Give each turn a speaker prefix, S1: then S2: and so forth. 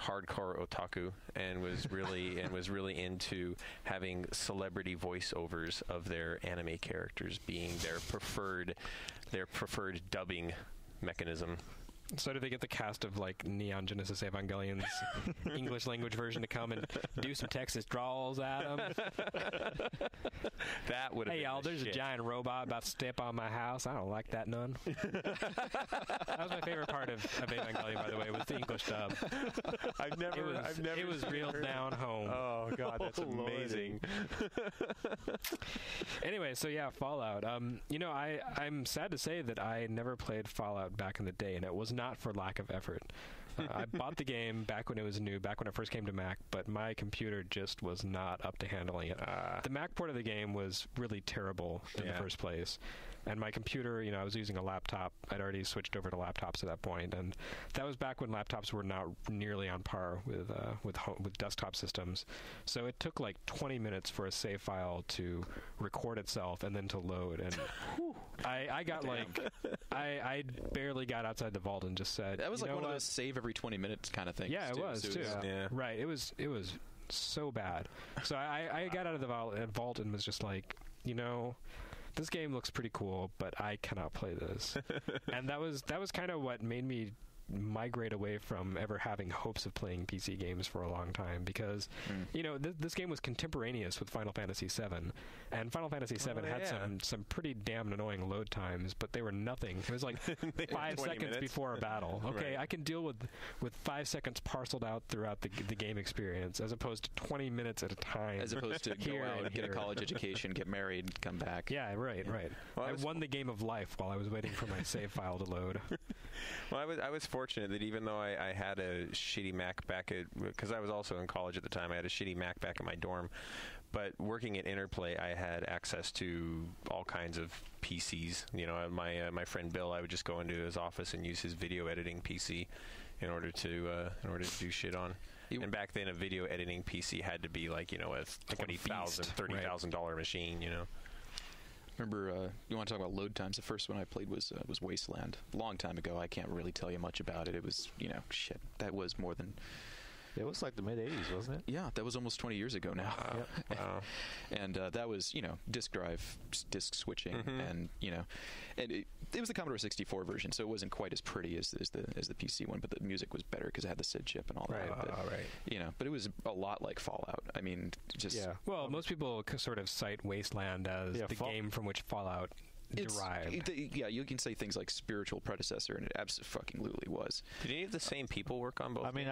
S1: hardcore otaku and was really into having celebrity voiceovers of their anime characters being their preferred dubbing mechanism.
S2: So did they get the cast of like Neon Genesis Evangelion's English language version to come and do some Texas drawls at them?
S1: That would have
S2: Hey, y'all, there's a giant robot about to step on my house. I don't like that none. That was my favorite part of Evangelion, by the way, was the English dub. It was real down home.
S1: Oh, God, that's amazing.
S2: Anyway, so yeah, Fallout. I'm sad to say that I never played Fallout back in the day, and it was not for lack of effort. I bought the game back when it was new, back when it first came to Mac, but my computer just was not up to handling it. The Mac port of the game was really terrible in the first place, and my computer, I was using a laptop. I'd already switched over to laptops at that point, and that was back when laptops were not nearly on par with desktop systems. So it took like 20 minutes for a save file to record itself and then to load, and I got I barely got outside the vault and just said,
S3: that was like one of those save every 20 minutes kind of things.
S2: Yeah, it was too.
S1: Yeah.
S2: Right. It was so bad. So I got out of the vault and was just like, this game looks pretty cool, but I cannot play this. And that was kind of what made me migrate away from ever having hopes of playing PC games for a long time, because this game was contemporaneous with Final Fantasy VII, and Final Fantasy VII had some pretty damn annoying load times, but they were nothing. It was like 5 seconds before a battle. Okay, right. I can deal with 5 seconds parceled out throughout the game experience, as opposed to 20 minutes at a time.
S3: As opposed to go out and get a college education, get married, come back.
S2: Yeah, right. Well, I won the game of life while I was waiting for my save file to load.
S1: Well, I was fortunate that even though I had a shitty Mac because I was also in college at the time, I had a shitty Mac back at my dorm, but working at Interplay, I had access to all kinds of PCs. My friend Bill, I would just go into his office and use his video editing PC in order to do shit on. And back then, a video editing PC had to be like a $20,000, $30,000 machine.
S3: Remember, you want to talk about load times? The first one I played was Wasteland. A long time ago. I can't really tell you much about it. It was, that was more than...
S4: It was like the mid-'80s, wasn't it?
S3: Yeah, that was almost 20 years ago now.
S1: Yep. Wow.
S3: And that was, disk drive, disk switching, and, and it was the Commodore 64 version, so it wasn't quite as pretty as the PC one, but the music was better because it had the SID chip and all that. But, but it was a lot like Fallout. I mean, just...
S2: Yeah. Well, most people sort of cite Wasteland as the game from which Fallout derived.
S3: You can say things like spiritual predecessor, and it absolutely was.
S1: Did any of the same people work on both?
S4: I mean,